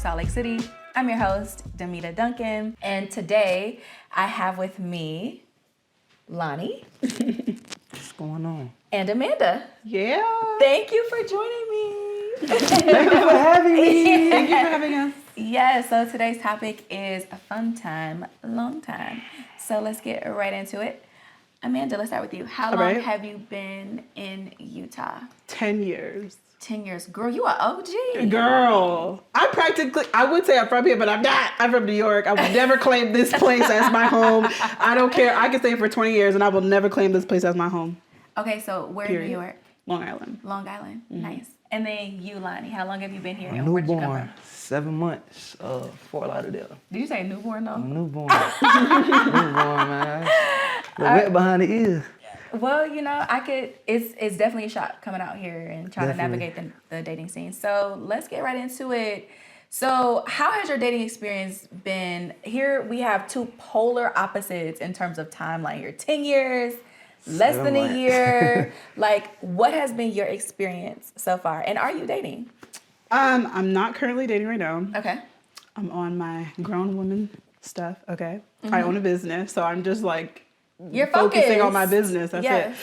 Salt Lake City. I'm your host, Demita Duncan, and today I have with me Lonnie. What's going on? And Amanda. Yeah. Thank you for joining me. Thank you for having me. Thank you for having us. Yes, so today's topic is a fun time, long time. So let's get right into it. Amanda, let's start with you. How long have you been in Utah? 10 years. 10 years. Girl, you are OG. Girl. I would say I'm from here, but I'm not. I'm from New York. I would never claim this place as my home. I don't care. I can stay for 20 years and I will never claim this place as my home. Okay, so where in New York? Long Island. Long Island. Mm-hmm. Nice. And then you, Lonnie, how long have you been here? A and where'd you come newborn, from? 7 months, Fort Lauderdale. Did you say newborn though? Newborn. Newborn, man. The wet behind the ear. Well, you know, it's definitely a shock coming out here and trying to navigate the dating scene. So let's get right into it. So how has your dating experience been? Here we have two polar opposites in terms of timeline here. 10 years, less than a year. Like, what has been your experience so far? And are you dating? I'm not currently dating right now. Okay. I'm on my grown woman stuff, okay? Mm-hmm. I own a business, so I'm just like you're focusing on my business. That's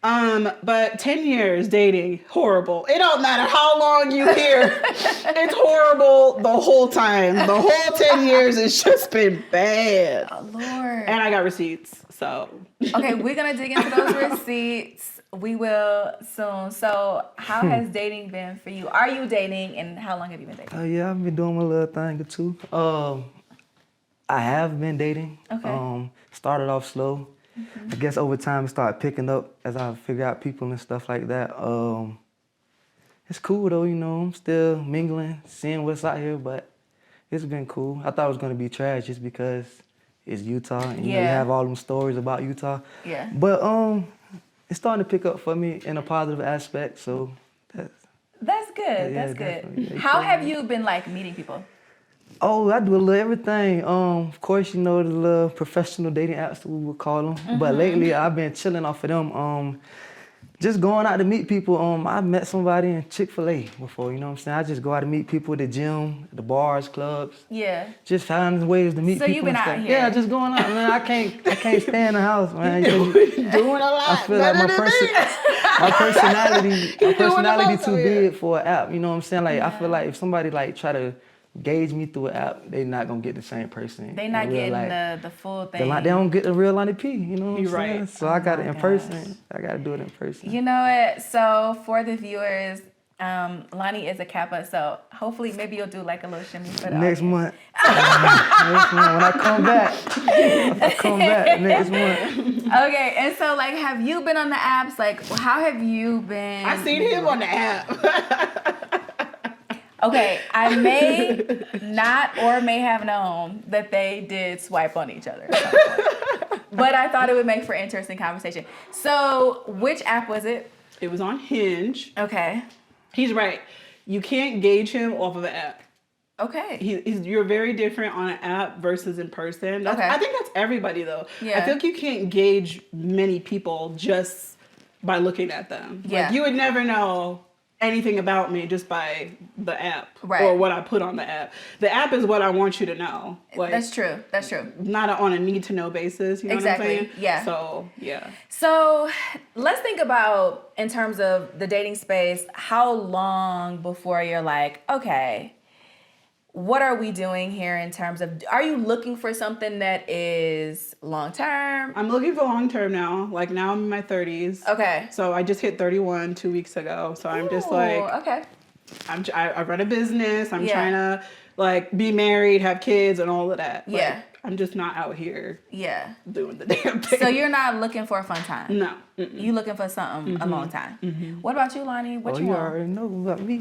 it. But 10 years dating, horrible. It don't matter how long you here. It's horrible the whole time. The whole 10 years it's just been bad. Oh, Lord. And I got receipts, so. Okay, we're going to dig into those receipts. We will soon. So how has dating been for you? Are you dating and how long have you been dating? Yeah, I've been doing my little thing or two. I have been dating. Okay. Started off slow. I guess over time it started picking up as I figure out people and stuff like that. It's cool though, you know, I'm still mingling, seeing what's out here, but it's been cool. I thought it was gonna be trash just because it's Utah and you know, you have all them stories about Utah. Yeah. But it's starting to pick up for me in a positive aspect, so that's good. Yeah, that's good. yeah, How have you been like meeting people? Oh, I do a little everything. Of course, you know, the little professional dating apps that we would call them. Mm-hmm. But lately, I've been chilling off of them. Just going out to meet people. I met somebody in Chick-fil-A before, you know what I'm saying? I just go out to meet people at the gym, the bars, clubs. Yeah. Just finding ways to meet people. So you've been out here? Yeah, just going out, man. I can't stay in the house, man. Doing a lot. I feel like my personality too big for an app. You know what I'm saying? Like I feel like if somebody like try to gauge me through an app, they not gonna get the same person. They not getting the full thing. They don't get the real Lonnie P, you know what I'm saying? Right. So I got it in person. I gotta do it in person. You know what? So for the viewers, Lonnie is a Kappa, so hopefully maybe you'll do like a little shimmy for the Next audience. month. Next month. When I come back next month. Okay, and so like have you been on the apps? Like how have you been? I seen him on the app. Okay, I may not or may have known that they did swipe on each other. But I thought it would make for interesting conversation. So, which app was it? It was on Hinge. Okay. He's right. You can't gauge him off of an app. Okay. You're very different on an app versus in person. Okay. I think that's everybody though. Yeah. I feel like you can't gauge many people just by looking at them. Yeah. Like you would never know anything about me just by the app or what I put on the app. The app is what I want you to know. Like, that's true. That's true. Not on a need to know basis. You know what I'm saying? Yeah. So, yeah. So let's think about, in terms of the dating space, how long before you're like, okay, what are we doing here in terms of, are you looking for something that is long-term? I'm looking for long-term now. Like now I'm in my 30s. Okay. So I just hit 31 2 weeks ago. So I'm just like, okay. I run a business. I'm trying to like be married, have kids and all of that. Yeah. Like, I'm just not out here doing the damn thing. So you're not looking for a fun time? No. You looking for something a long time. What about you, Lonnie? What you you want? already know about me.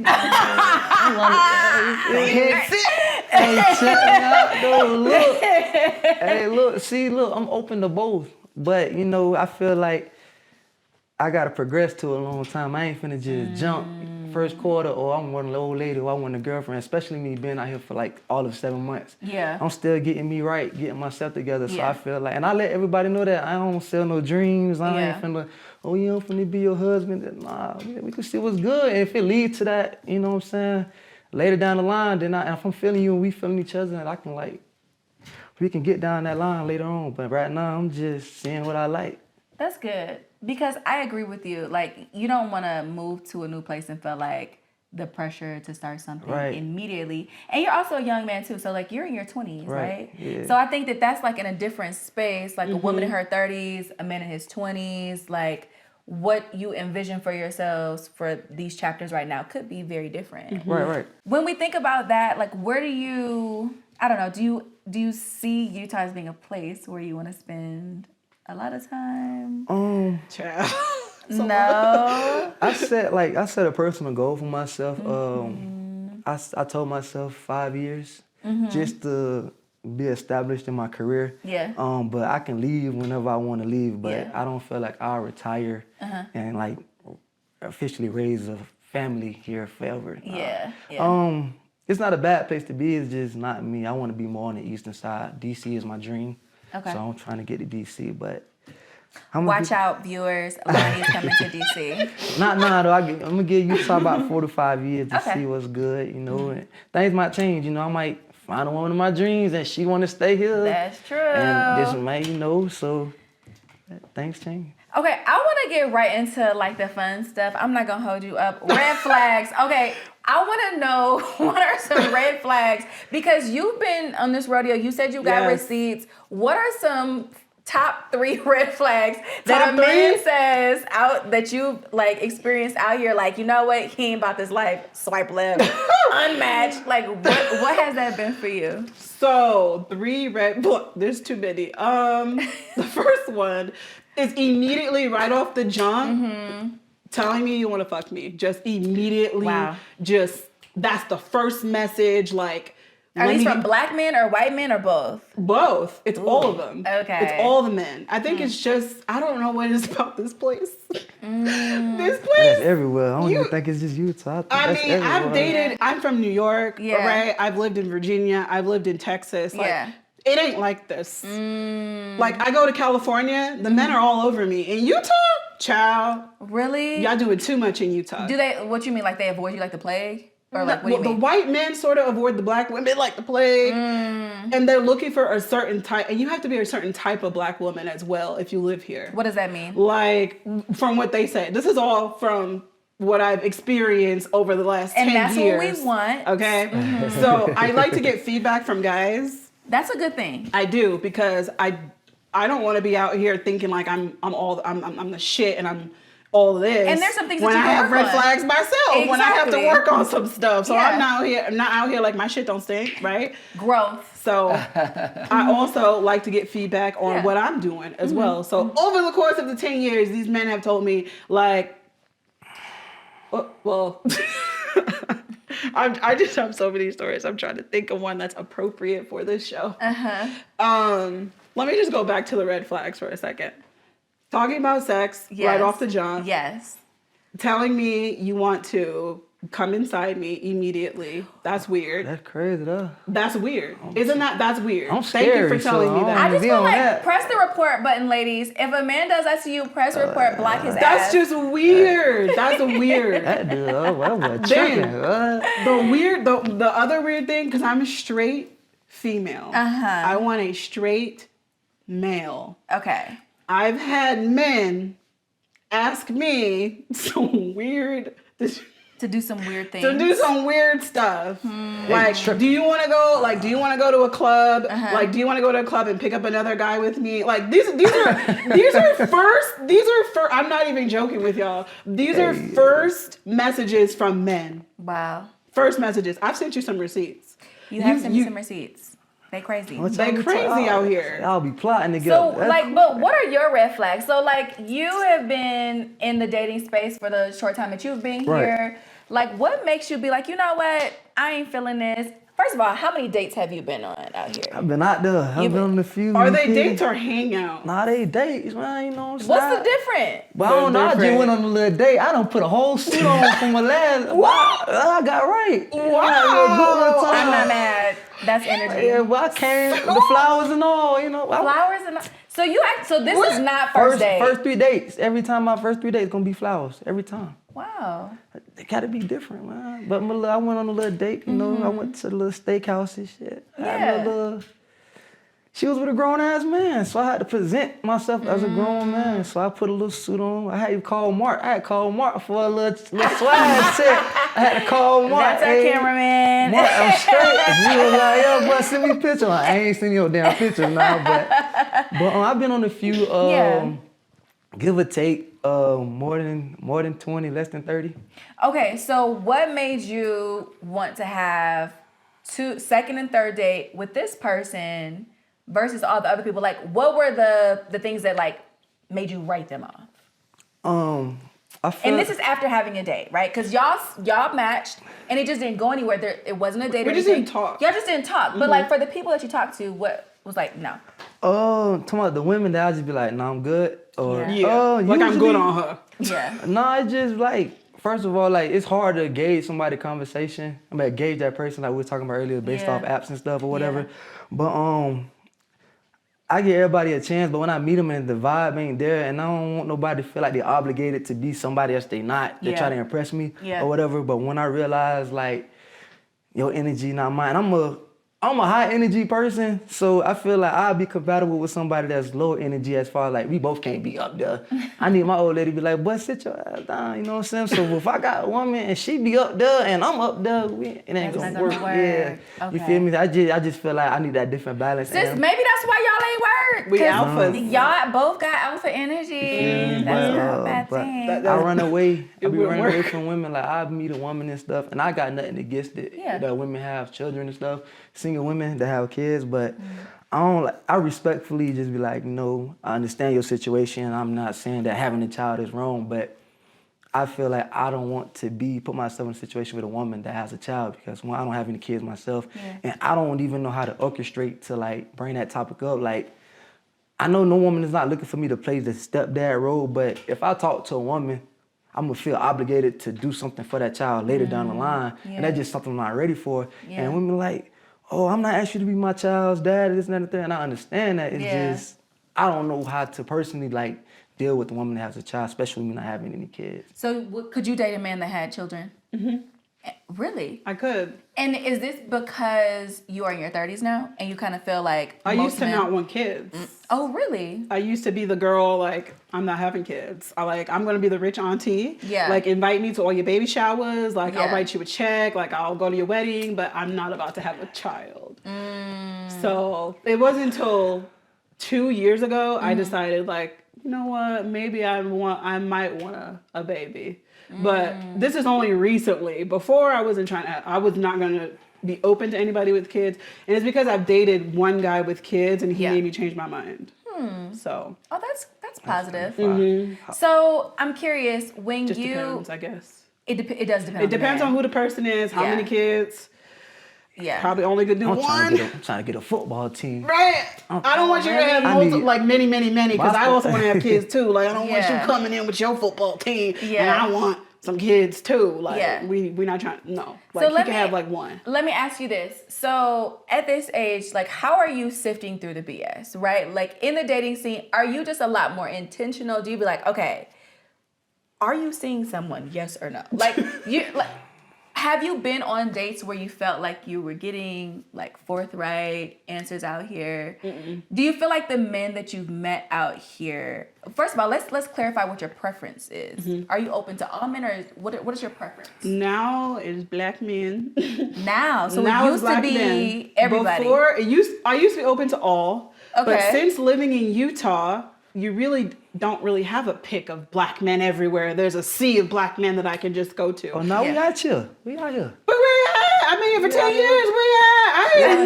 Look, I'm open to both. But, you know, I feel like I got to progress to a long time. I ain't finna just jump first quarter, or I'm wanting an old lady, or I want a girlfriend, especially me being out here for like all of 7 months. Yeah. I'm still getting me right, getting myself together. So I feel like, and I let everybody know that I don't sell no dreams. I ain't finna, you don't finna be your husband. Nah, we can see what's good. And if it leads to that, you know what I'm saying? later down the line, then if I'm feeling you and we feeling each other, and I can like, we can get down that line later on. But right now, I'm just seeing what I like. That's good. Because I agree with you. Like, you don't want to move to a new place and feel like the pressure to start something immediately. And you're also a young man too. So like you're in your 20s, right? Yeah. So I think that that's like in a different space, like a woman in her 30s, a man in his 20s, like what you envision for yourselves for these chapters right now could be very different. Right. When we think about that, like where do you, I don't know, do you see Utah as being a place where you want to spend a lot of time? Child. No. I set a personal goal for myself. I told myself 5 years just to be established in my career. Yeah. But I can leave whenever I want to leave. But I don't feel like I'll retire and like officially raise a family here forever. Yeah. It's not a bad place to be. It's just not me. I want to be more on the eastern side. DC is my dream. Okay. So I'm trying to get to DC, but. Watch out, viewers. Lonnie's coming to DC. Nah, though. I'm gonna give Utah about 4 to 5 years to see what's good, you know. And things might change, you know. I might find a woman of my dreams and she want to stay here. That's true. And this might, you know, so things change. Okay, I want to get right into like the fun stuff. I'm not gonna hold you up. Red flags. Okay, I want to know what are some red flags, because you've been on this rodeo. You said you got receipts. What are some top 3 red flags that a man says out that you've like experienced out here? Like, you know what? He ain't about this life. Swipe left. Unmatched. Like, what has that been for you? So 3 red. Look, there's too many. The first one is immediately right off the jump telling me you want to fuck me. Just immediately. Wow. Just that's the first message. Like. Are these from black men or white men or both? Both. It's all of them. Okay. It's all the men. I think it's just, I don't know what it is about this place. This place. That's everywhere. I don't even think it's just Utah. I've dated, I'm from New York, right? I've lived in Virginia. I've lived in Texas. Like, it ain't like this. Like, I go to California, the men are all over me. In Utah, child. Really? Y'all doing too much in Utah. Do they, what you mean, like they avoid you like the plague? Or like, what do you mean? The white men sort of avoid the black women like the plague. And they're looking for a certain type, and you have to be a certain type of black woman as well if you live here. What does that mean? Like, from what they say. This is all from what I've experienced over the last 10 years. And that's what we want. Okay? So I like to get feedback from guys. That's a good thing. I do, because I don't want to be out here thinking like I'm the shit and I'm all this. And there's some things when that you I have red on. flags myself, Exactly. when I have to work on some stuff. So I'm not out here like my shit don't stink, right? Growth. So I also like to get feedback on what I'm doing as well. So over the course of the 10 years, these men have told me like, well, I just have so many stories. I'm trying to think of one that's appropriate for this show. Let me just go back to the red flags for a second. Talking about sex right off the jump. Yes. Telling me you want to come inside me immediately. That's weird. That's crazy though. That's weird. Isn't that's weird? I'm Thank you for telling me that. I just feel like press the report button, ladies. If a man does that to you, press report, block his ass. That's just weird. That's weird. That dude, the other weird thing, because I'm a straight female. I want a straight male. Okay. I've had men ask me some weird to do some weird things. To do some weird stuff. Like, do you want to go? Like, do you want to go to a club? Like, do you want to go to a club and pick up another guy with me? Like, these are first. I'm not even joking with y'all. These are first messages from men. Wow. First messages. I've sent you some receipts. You have sent me some receipts. They crazy. They crazy out here. I'll be plotting together. So, but what are your red flags? So, like, you have been in the dating space for the short time that you've been here. Like, what makes you be like, you know what? I ain't feeling this. First of all, how many dates have you been on out here? I've been out there. I've been on a few. Are they dates or hangouts? Nah, they dates, man. You know what I'm saying? What's the difference? Well, I don't know. I just went on a little date. I done put a whole suit on from my last. Wow. I got right. Wow. I'm not mad. That's energy. Yeah, well, I came with the flowers and all, you know. Flowers and all. So this is not first date. First 3 dates. Every time my first 3 dates gonna be flowers. Every time. Wow. They gotta be different, man. But I went on a little date, you know. I went to the little steakhouse and shit. I had a little, she was with a grown ass man, so I had to present myself as a grown man. So I put a little suit on. I had to call Mark. I had to call Mark for a little swag check. I had to call Mark. That's our cameraman. Mark, I'm straight. He was like, yo, boy, send me a picture. I ain't seen your damn picture now, but I've been on a few, give or take, more than 20, less than 30. Okay, so what made you want to have second and third date with this person versus all the other people? Like, what were the things that like made you write them off? And this is after having a date, right? Because y'all matched and it just didn't go anywhere. It wasn't a date. We just didn't talk. Y'all just didn't talk. But like for the people that you talked to, what was like no? Talking about the women that I just be like, nah, I'm good. Or like I'm good on her. Yeah. No, it's just like, first of all, like it's hard to gauge somebody's conversation. I mean, gauge that person like we were talking about earlier based off apps and stuff or whatever. Yeah. But I give everybody a chance, but when I meet them and the vibe ain't there, and I don't want nobody to feel like they're obligated to be somebody else they not. They try to impress me or whatever. But when I realize like your energy not mine, I'm a high energy person, so I feel like I'll be compatible with somebody that's low energy as far as like we both can't be up there. I need my old lady to be like, boy, sit your ass down, you know what I'm saying? So if I got a woman and she be up there and I'm up there, it ain't gonna work. Yeah, you feel me? I just feel like I need that different balance. Sis, maybe that's why y'all ain't work. We alphas. Y'all both got alpha energy. That's not a bad thing. I run away. I be running away from women. Like I meet a woman and stuff, and I got nothing against it. That women have children and stuff. Single women that have kids, but I respectfully just be like, no, I understand your situation. I'm not saying that having a child is wrong, but I feel like I don't want to put myself in a situation with a woman that has a child because one, I don't have any kids myself, and I don't even know how to orchestrate to like bring that topic up. Like, I know no woman is not looking for me to play the stepdad role, but if I talk to a woman, I'm gonna feel obligated to do something for that child later down the line, and that's just something I'm not ready for. And women like, oh, I'm not asking you to be my child's dad, this and that and that. And I understand that. It's just, I don't know how to personally like deal with a woman that has a child, especially me not having any kids. So could you date a man that had children? Mm-hmm. Really? I could. And is this because you are in your 30s now and you kind of feel like I used to not want kids. Oh, really? I used to be the girl, like, I'm not having kids. I'm going to be the rich auntie. Yeah. Like, invite me to all your baby showers. Like, I'll write you a check. Like, I'll go to your wedding, but I'm not about to have a child. So it wasn't until 2 years ago I decided, like, you know what? Maybe I might want a baby. But this is only recently. Before I was not going to be open to anybody with kids. And it's because I've dated one guy with kids and he made me change my mind. So. Oh, that's positive. So I'm curious, when just depends, I guess. It does depend. It depends on who the person is, how many kids. Yeah. Probably only could do one. I'm trying to get a football team. Right. I don't want you to have many, because I also want to have kids too. Like, I don't want you coming in with your football team and I want some kids too. Like, we're not trying, no. Like, so you can have like one. Let me ask you this. So at this age, like, how are you sifting through the BS, right? Like, in the dating scene, are you just a lot more intentional? Do you be like, okay, are you seeing someone? Yes or no? Like, have you been on dates where you felt like you were getting like forthright answers out here? Do you feel like the men that you've met out here, first of all, let's clarify what your preference is. Are you open to all men, or what is your preference? Now it's black men. So it used to be men. Everybody. Before, I used to be open to all. Okay. But since living in Utah, you really don't really have a pick of black men everywhere. There's a sea of black men that I can just go to. Oh, no, we out here. We out here. But we at? I mean, for 10 years, I ain't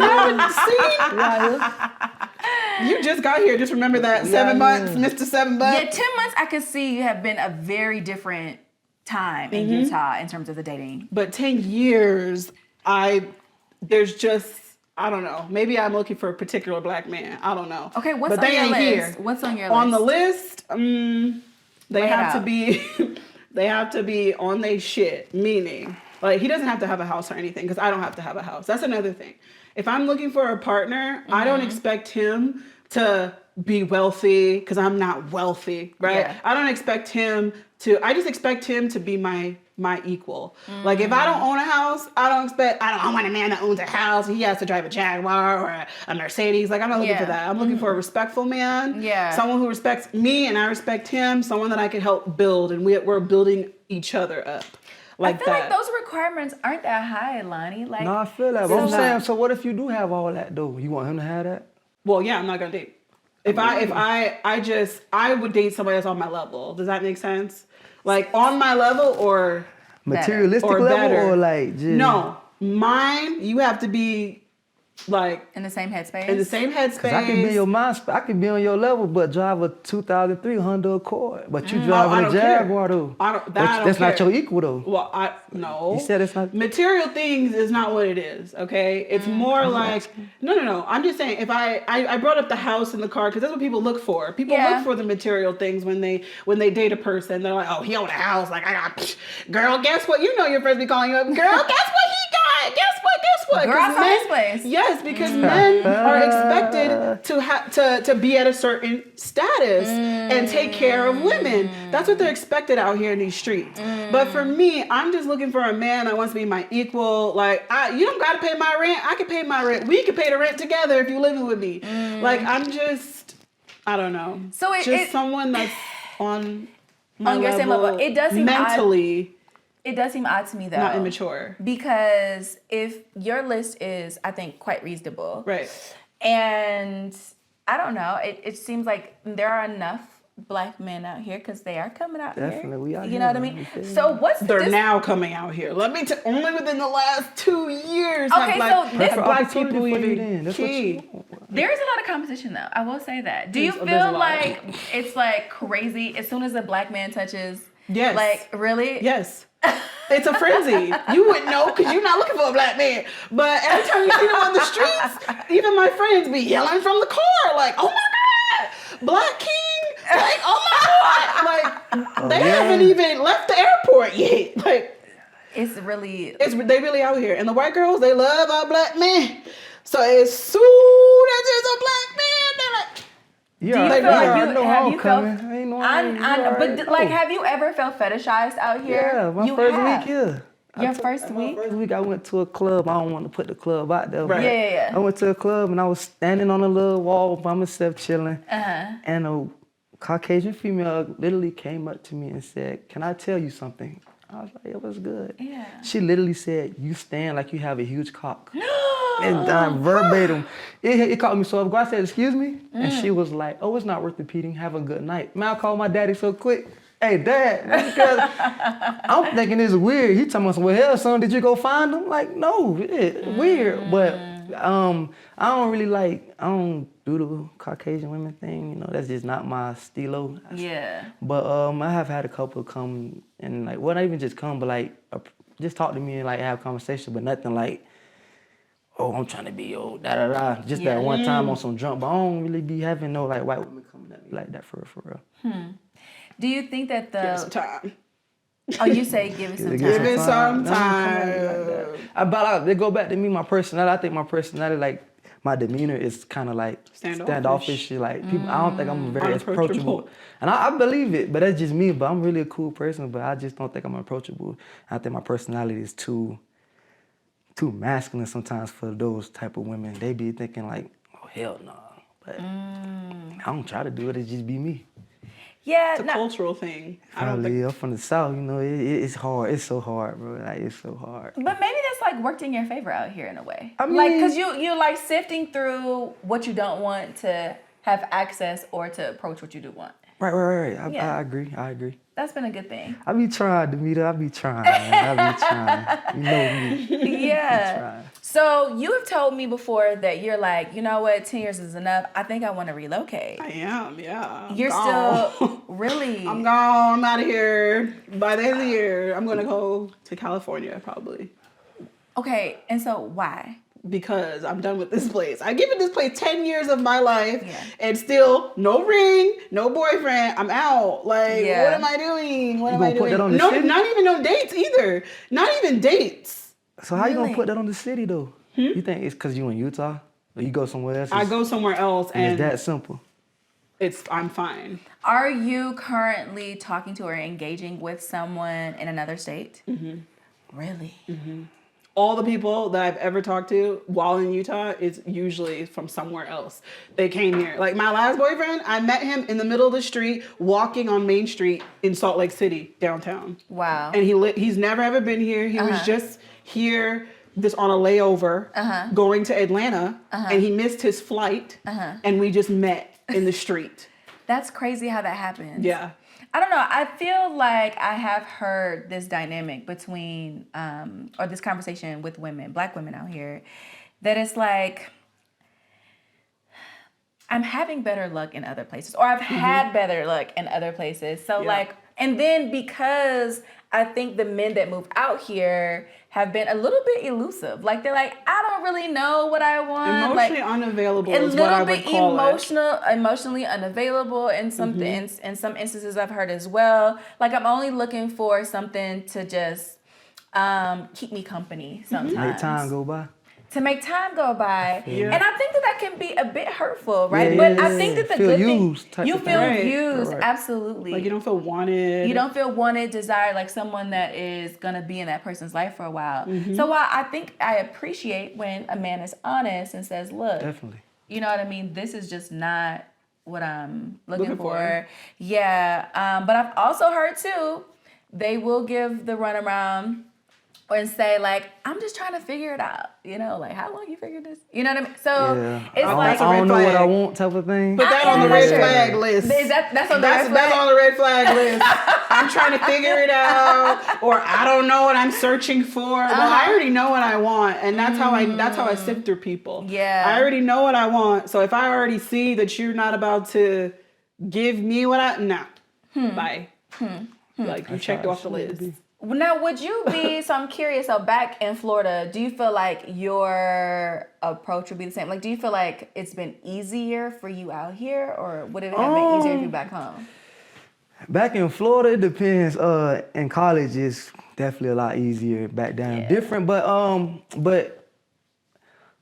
never seen. You just got here. Just remember that 7 months, Mr. 7 Bucks. Yeah, 10 months, I could see you have been a very different time in Utah in terms of the dating. But 10 years, there's just, I don't know. Maybe I'm looking for a particular black man. I don't know. Okay, what's on your list? Here. What's on your list? On the list, they have to be they have to be on their shit. Meaning, like, he doesn't have to have a house or anything, because I don't have to have a house. That's another thing. If I'm looking for a partner, I don't expect him to be wealthy because I'm not wealthy, right? Yeah. I don't expect him to. I just expect him to be my equal. Like if I don't own a house, I want a man that owns a house. He has to drive a Jaguar or a Mercedes. Like I'm not looking for that. I'm looking for a respectful man. Yeah. Someone who respects me and I respect him. Someone that I can help build, and we're building each other up. I feel like those requirements aren't that high, Lonnie. Like, No, I feel that. But I'm saying, so what if you do have all that though? You want him to have that? Well, yeah, I'm not gonna date. If I would date somebody that's on my level. Does that make sense? Like on my level or materialistic or level better. or like just... No, mine. You have to be like in the same headspace. In the same headspace. Cause I can be in your mind. I can be on your level, but drive a 2003 Honda Accord. But you driving a Jaguar though. That's not your equal though. Well, no. You said it's not. Material things is not what it is. Okay, it's more like no. I'm just saying if I brought up the house and the car because that's what people look for. People look for the material things when they date a person. They're like, oh, he owned a house. Like I got, girl. Guess what? You know your friends be calling you up. Girl, guess what he got? Guess what? Girl, I saw his place. Yes, because men are expected to be at a certain status and take care of women. That's what they're expected out here in these streets. But for me, I'm just looking for a man that wants to be my equal. Like, you don't got to pay my rent. I can pay my rent. We can pay the rent together if you're living with me. Like, I don't know. So someone that's on my your same level. It does seem mentally. It does seem odd to me though. Not immature. Because if your list is, I think, quite reasonable. Right. And I don't know, it seems like there are enough Black men out here because they are coming out here. Definitely, we are. You know what I mean? So they're now coming out here. Let me only within the last 2 years. Okay, so this Black people even That's key. There is a lot of competition though. I will say that. Do you feel like it's like crazy as soon as a Black man touches? Yes. Like really? Yes. It's a frenzy. You wouldn't know because you're not looking for a Black man. But every time you see them on the streets, even my friends be yelling from the car, like, "Oh my God, Black King!" Like, "Oh my God!" Like they haven't even left the airport yet. Like they really out here. And the white girls, they love our Black men. So as soon as there's a Black man, they're like. Have you ever felt fetishized out here? Yeah, my first week here. Your first week? My first week, I went to a club. I don't want to put the club out there. Right. Yeah. I went to a club and I was standing on a little wall by myself chilling. And a Caucasian female literally came up to me and said, "Can I tell you something?" I was like, "It was good." Yeah. She literally said, "You stand like you have a huge cock." And verbatim. It caught me so off guard. I said, "Excuse me?" And she was like, "Oh, it's not worth repeating. Have a good night." Man, I called my daddy so quick. "Hey, Dad," because I'm thinking it's weird. He talking about, "Well, hell, son, did you go find him?" Like, no, it's weird. But I don't do the Caucasian women thing. You know, that's just not my stilo. Yeah. But I have had a couple come and like, well, not even just come, but like just talk to me and like have conversation, but nothing like, "Oh, I'm trying to be da-da-da." Just that one time on some drunk, but I don't really be having no like white women coming at me like that for real. Do you think that Give it some time. Oh, you say give it some time. Give it some time. But they go back to me, my personality. I think my personality, like my demeanor is kind of like standoffish. Like people, I don't think I'm very approachable. And I believe it, but that's just me. But I'm really a cool person, but I just don't think I'm approachable. I think my personality is too masculine sometimes for those type of women. They be thinking like, "Oh, hell no." But I don't try to do it. It just be me. Yeah, it's a cultural thing. I'm from the South, you know. It's hard. It's so hard, bro. Like it's so hard. But maybe that's like worked in your favor out here in a way. I mean, like, cause you like sifting through what you don't want to have access or to approach what you do want. Right. I agree. That's been a good thing. I be trying, Demeter. I be trying. You know me. Yeah. So you have told me before that you're like, you know what, 10 years is enough. I think I want to relocate. I am, yeah. You're still really. I'm gone. I'm out of here. By the end of the year, I'm gonna go to California probably. Okay, and so why? Because I'm done with this place. I've given this place 10 years of my life and still no ring, no boyfriend. I'm out. Like, what am I doing? What am I doing? No, not even no dates either. Not even dates. So how you gonna put that on the city though? You think it's because you in Utah? Or you go somewhere else? I go somewhere else. And it's that simple. I'm fine. Are you currently talking to or engaging with someone in another state? Really? All the people that I've ever talked to while in Utah is usually from somewhere else. They came here. Like my last boyfriend, I met him in the middle of the street, walking on Main Street in Salt Lake City, downtown. Wow. And he's never ever been here. He was just here this on a layover, going to Atlanta, and he missed his flight, and we just met in the street. That's crazy how that happens. Yeah. I don't know. I feel like I have heard this dynamic between, or this conversation with women, Black women out here, that it's like, I'm having better luck in other places, or I've had better luck in other places. So like, and then because I think the men that move out here have been a little bit elusive. Like they're like, I don't really know what I want. Emotionally like, unavailable a is what I little would bit call it. emotionally unavailable in some in some instances I've heard as well. Like I'm only looking for something to just keep me company sometimes. Make time go by. To make time go by. Yeah. And I think that can be a bit hurtful, right? Yeah, but I think that the feel good used thing, type you of feel thing. used, Right. absolutely. Like you don't feel wanted. You don't feel wanted, desired, like someone that is going to be in that person's life for a while. So while I think I appreciate when a man is honest and says, look, Definitely. you know what I mean? This is just not what I'm looking for. for. Yeah. But I've also heard too, they will give the runaround and say like, I'm just trying to figure it out. You know, like how long you figured this? You know what I mean? So it's like, I don't know what I flag. want type of thing. Put that on the red flag list. That's on the red flag? That's on the red flag list. I'm trying to figure it out, or I don't know what I'm searching for. Well, I already know what I want, and that's how I sift through people. Yeah. I already know what I want. So if I already see that you're not about to give me what bye. Like you checked off the list. Now, would you be, so I'm curious, so back in Florida, do you feel like your approach would be the same? Like, do you feel like it's been easier for you out here, or would it have been easier for you back home? Back in Florida, it depends. In college, it's definitely a lot easier. Back down, different. But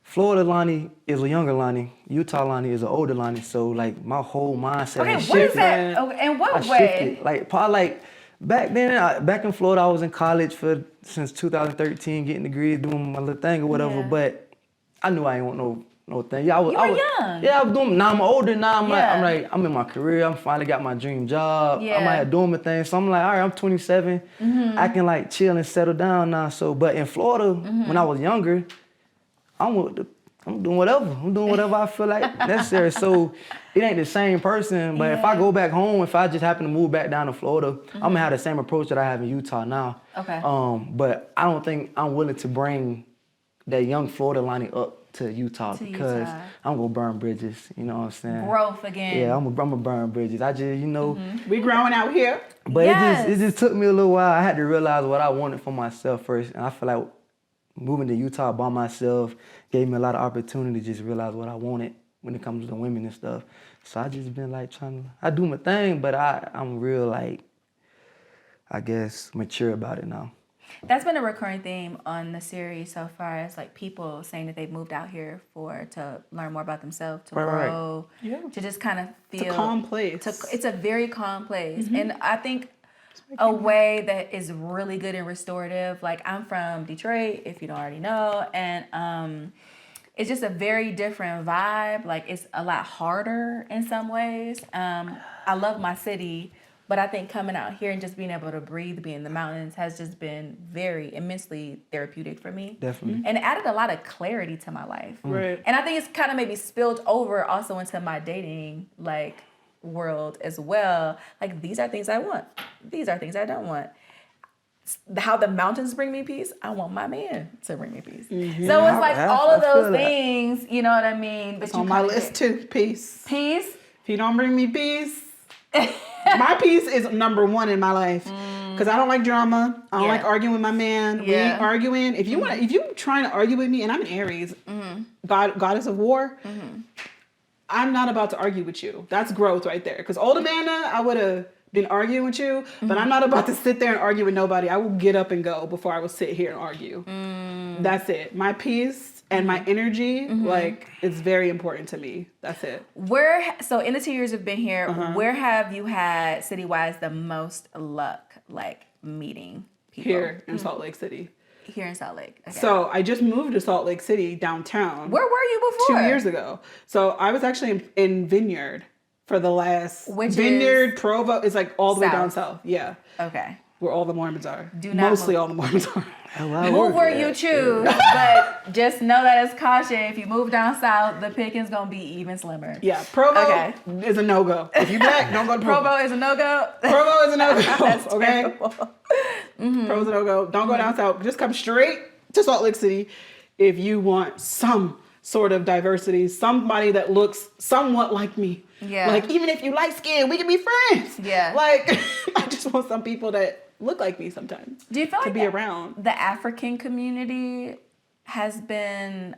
Florida Lonnie is a younger Lonnie. Utah Lonnie is an older Lonnie. So like my whole mindset has Okay, what is shifted. that? Okay, in what I way? shifted. Like probably like back then, back in Florida, I was in college since 2013, getting degrees, doing my little thing or whatever. Yeah. But I knew I ain't want no thing. Yeah, I was young. Yeah, I was doing. Now I'm older. Now Yeah. I'm in my career. I'm finally got my dream job. Yeah. I'm like doing my thing. So I'm like, all right, I'm 27. I can like chill and settle down now. So, but in Florida, when I was younger, I'm doing whatever. I'm doing whatever I feel like necessary. So it ain't the same person. But if I go back home, if I just happen to move back down to Florida, I'm gonna have the same approach that I have in Utah now. Okay. But I don't think I'm willing to bring that young Florida Lonnie up to Utah because I'm gonna burn bridges. You know what I'm saying? Growth again. Yeah, I'm gonna burn bridges. I just, We growing out here. but Yes. it just took me a little while. I had to realize what I wanted for myself first, and I feel like moving to Utah by myself gave me a lot of opportunity to just realize what I wanted when it comes to women and stuff. So I just been like I do my thing, but I'm real like, I guess, mature about it now. That's been a recurring theme on the series so far. It's like people saying that they've moved out here to learn more about themselves, to grow, to just kind of feel. It's a calm place. It's a very calm place. And I think a way that is really good and restorative. Like I'm from Detroit, if you don't already know, and it's just a very different vibe. Like it's a lot harder in some ways. I love my city, but I think coming out here and just being able to breathe, be in the mountains has just been very immensely therapeutic for me. Definitely. And it added a lot of clarity to my life. Right. And I think it's kind of maybe spilled over also into my dating world as well. Like these are things I want. These are things I don't want. How the mountains bring me peace, I want my man to bring me peace. So it's like all of those things, you know what I mean? It's on my list too. Peace. Peace. If you don't bring me peace, my peace is number one in my life. Because I don't like drama. I don't like arguing with my man. We ain't arguing. If you trying to argue with me, and I'm an Aries, goddess of war, I'm not about to argue with you. That's growth right there. Because old Amanda, I would have been arguing with you, but I'm not about to sit there and argue with nobody. I will get up and go before I will sit here and argue. That's it. My peace and my energy, like, it's very important to me. That's it. So in the 2 years you've been here, where have you had city-wise the most luck, like meeting people? Here in Salt Lake City. Here in Salt Lake. Okay. So I just moved to Salt Lake City downtown. Where were you before? 2 years ago. So I was actually in Vineyard for the last. Which Vineyard, is Provo is like all the way down south. south. Yeah. Okay. Where all the Mormons are. Do not Mostly move. all the Mormons are. Move where you choose, but just know that as caution. If you move down south, the picking's gonna be even slimmer. Yeah, Provo Okay. is a no-go. If you black, don't go to Provo. Provo is a no-go. Provo is a no-go, That's okay? terrible. Provo's a no-go. Don't go down south. Just come straight to Salt Lake City if you want some sort of diversity, somebody that looks somewhat like me. Yeah. Like, even if you light skin, we can be friends. Yeah. Like, I just want some people that look like me sometimes. Do you feel to like be around? the African community has been?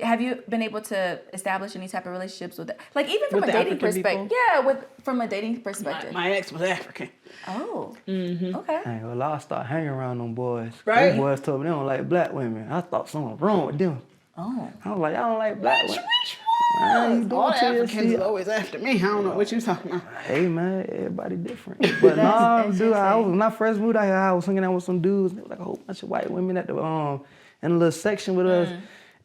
Have you been able to establish any type of relationships with it? Like even from With a the dating African perspective? people? Yeah, from a dating perspective. My ex was African. Oh. Mm-hmm. Okay. Dang, well, I started hanging around them boys. Right. Them boys told me they don't like black women. I thought something was wrong with them. Oh. I was like, I don't like black women. All Man, you the doing to Africans yourself. are always after me. I don't know what you talking about. Hey man, everybody different. But no, dude, when I first moved out here, I was hanging out with some dudes. There was like a whole bunch of white women at the in a little section with us.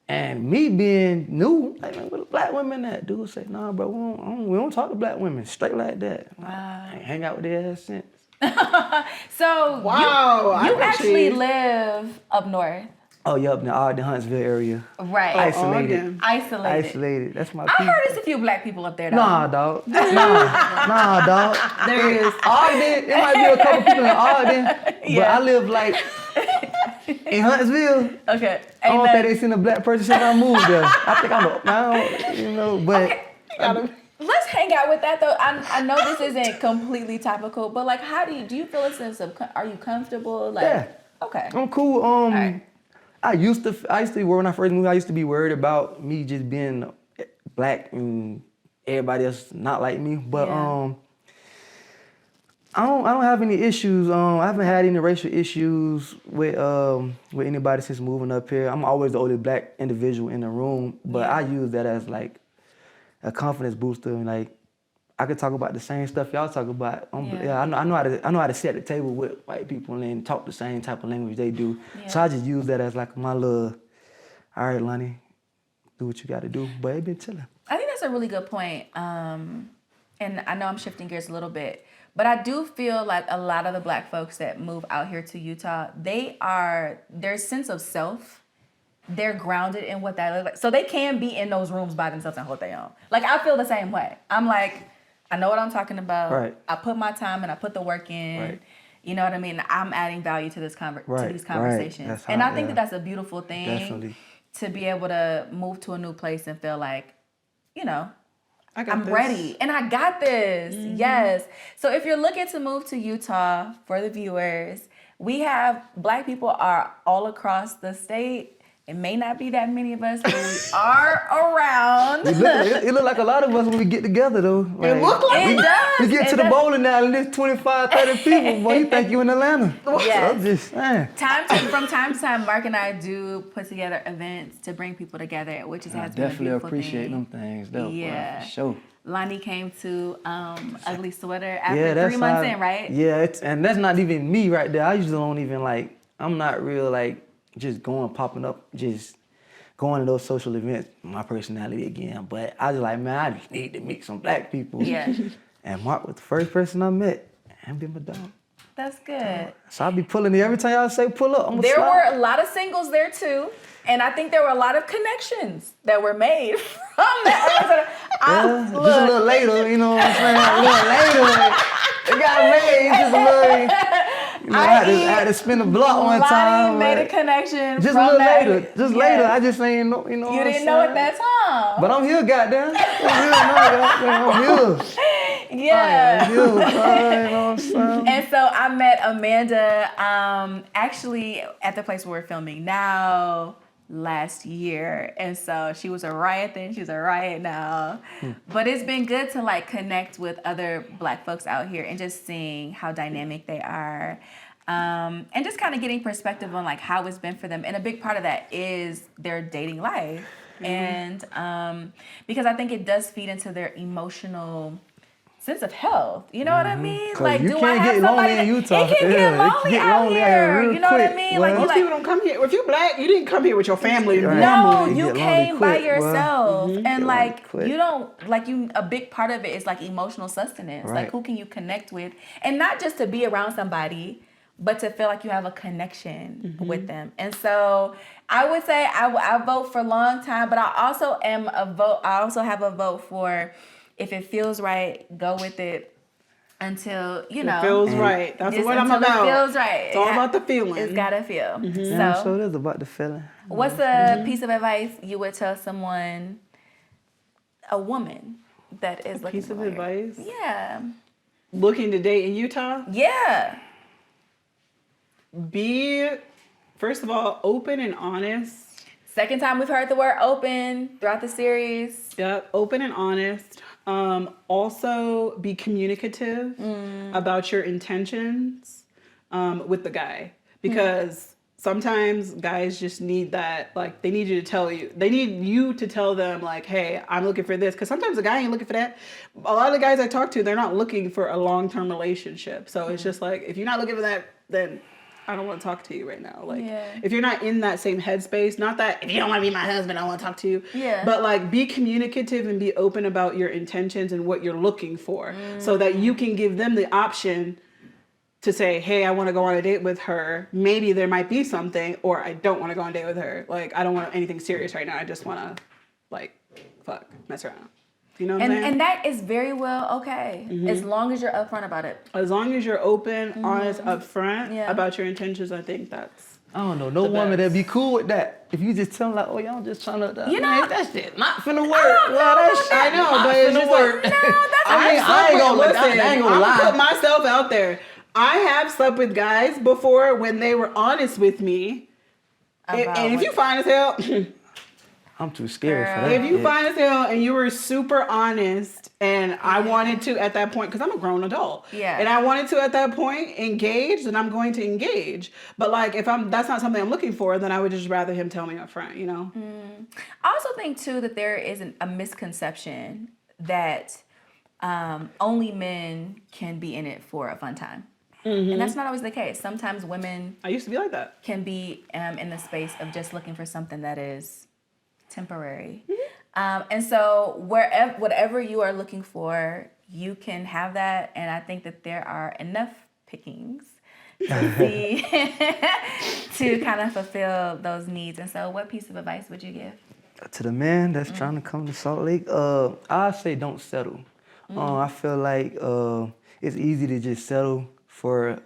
And me being new, like, man, where the black women at? Dude say, nah, bro, we don't talk to black women straight like that. Wow. I ain't hang out with their ass since. So Wow, you I actually actually- live up north. Oh, yeah, up in the Ogden, Huntsville area. Right. Isolated. Ogden. Isolated. That's my I people. heard there's a few black people up there though. Nah, dog. Nah, dog. There is. Ogden, there might be a couple people in Ogden, but Yeah. I live like in Huntsville. Okay. I don't Amen. think they seen a black person since I moved there. I think but Let's hang out with that though. I know this isn't completely topical, but like, how do you feel a sense of? Are you comfortable? Like, Yeah. Okay. I'm cool. right. I used to be worried when I first moved. I used to be worried about me just being black and everybody else not like me. But Yeah. I don't have any issues. I haven't had any racial issues with anybody since moving up here. I'm always the only black individual in the room, but Yeah. I use that as like a confidence booster. And like I could talk about the same stuff y'all talk about. Yeah. I know how to sit at the table with white people and talk the same type of language they do. Yeah. So I just use that as like my little, all right, Lonnie, do what you got to do. But it been chilling. I think that's a really good point. And I know I'm shifting gears a little bit, but I do feel like a lot of the black folks that move out here to Utah, their sense of self, they're grounded in what that looks like. So they can be in those rooms by themselves and hold their own. Like, I feel the same way. I'm like, I know what I'm talking about. Right. I put my time and I put the work in. Right. You know what I mean? I'm adding value to this to Right, these right. conversations. That's And how- I think yeah. that that's a beautiful thing. Definitely. To be able to move to a new place and feel like, you know, I got I'm this. ready and I got this. Yes. So if you're looking to move to Utah, for the viewers, we have black people are all across the state. It may not be that many of us, but we are around. It look like a lot of us when we get together though. Like, look like It does. we get It to the does. bowling alley and there's 25, 30 people. Boy, you think you in Atlanta. Yes. So I'm just saying. From time to time, Mark and I do put together events to bring people together, which has been a Definitely beautiful appreciate thing. them things though. boy, Yeah. for sure. Lonnie came to Ugly Sweater after 3 months in, right? Yeah, and that's not even me right there. I usually don't even like, I'm not real like just popping up, just going to those social events, my personality again. But I was like, man, I just need to meet some black people. Yeah. And Mark was the first person I met and been my dog. That's good. So I be pulling it every time y'all say pull up. I'm There were a lot of singles there too. And I think there were a lot of connections that were made from that. Yeah, just a little later, you know what I'm saying? A little later, it got made. Just a little, I had to spin a block one time. Lonnie made a but connection just from a little that. later. Just Yes. later. I just ain't know, you know You what didn't I'm know saying? at that time. But I'm here, goddamn. I'm here. Yeah. You know what I'm saying? And so I met Amanda actually at the place where we're filming now last year. And so she was a riot then, she's a riot now. But it's been good to like connect with other black folks out here and just seeing how dynamic they are. and just kind of getting perspective on like how it's been for them. And a big part of that is their dating life. And because I think it does feed into their emotional sense of health. You know what I mean? Like, you do I can't have get somebody lonely in Utah. It can get lonely out here. You know what I mean? Like, most people don't come here. If you're black, you didn't come here with your family. No, Normally. you came by yourself. And like, quick. you don't, like, a big part of it is like emotional sustenance. Right. Like, who can you connect with? And not just to be around somebody, but to feel like you have a connection with them. And so I would say I vote for a long time, but I also have a vote for if it feels right, go with it until, you know. It feels right. That's what I'm about. It feels right. It's all about the feeling. It's gotta feel. So it is about the feeling. What's a piece of advice you would tell someone, a woman that is looking Piece of for advice? Yeah. Looking to date in Utah? Yeah. Be, first of all, open and honest. Second time we've heard the word open throughout the series. Yep, open and honest. Also, be communicative about your intentions with the guy. Because sometimes guys just need that, like, they need you to tell them, like, hey, I'm looking for this. Because sometimes a guy ain't looking for that. A lot of the guys I talk to, they're not looking for a long-term relationship. So it's just like, if you're not looking for that, then I don't want to talk to you right now. Like, if you're not in that same headspace, not that if you don't want to be my husband, I don't want to talk to you. Yeah. But like, be communicative and be open about your intentions and what you're looking for, so that you can give them the option to say, hey, I want to go on a date with her. Maybe there might be something, or I don't want to go on a date with her. Like, I don't want anything serious right now. I just want to, like, mess around. You know what I'm saying? And that is very well okay, as long as you're upfront about it. As long as you're open, honest, upfront about your intentions, I think that's. I don't know no woman that'd be cool with that. If you just tell them like, oh, y'all just trying to, You know, that shit not finna work. Well, that shit I know, not but it's finna just work. No, that's I ain't gonna listen. I ain't gonna I'm lie. gonna put myself out there. I have slept with guys before when they were honest with me. And if you fine as hell, I'm too scared for that. if you fine as hell and you were super honest, and I wanted to at that point, because I'm a grown adult, and I wanted to at that point engage, then I'm going to engage. But like, if that's not something I'm looking for, then I would just rather him tell me up front, you know? I also think too that there is a misconception that only men can be in it for a fun time. And that's not always the case. Sometimes women I used to be like that. can be in the space of just looking for something that is temporary. And so whatever you are looking for, you can have that. And I think that there are enough pickings to see to kind of fulfill those needs. And so what piece of advice would you give? To the man that's trying to come to Salt Lake, I say don't settle. I feel like it's easy to just settle for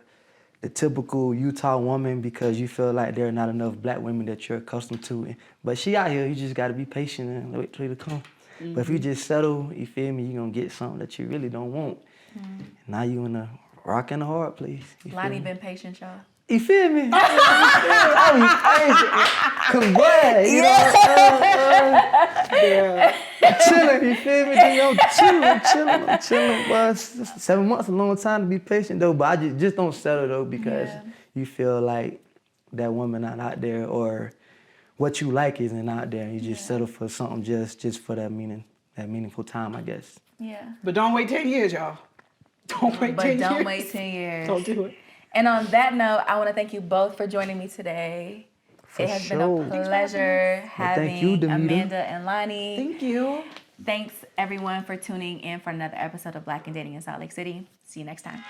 the typical Utah woman because you feel like there are not enough black women that you're accustomed to. But she out here, you just got to be patient and wait till it to come. But if you just settle, you feel me, you're going to get something that you really don't want. Now you in a rock and a hard place. Lonnie been patient, y'all. You feel me? I mean, cause what? You know, chilling. You feel me? I'm chilling. But 7 months is a long time to be patient though. But I just don't settle though because you feel like that woman not out there or what you like isn't out there. You just settle for something just for that meaningful time, I guess. Yeah. But don't wait 10 years, y'all. Don't wait 10 years. But don't wait 10 years. Don't do it. And on that note, I want to thank you both for joining me today. It has been a pleasure having Amanda and Lonnie. Thank you. Thanks everyone for tuning in for another episode of Black and Dating in Salt Lake City. See you next time.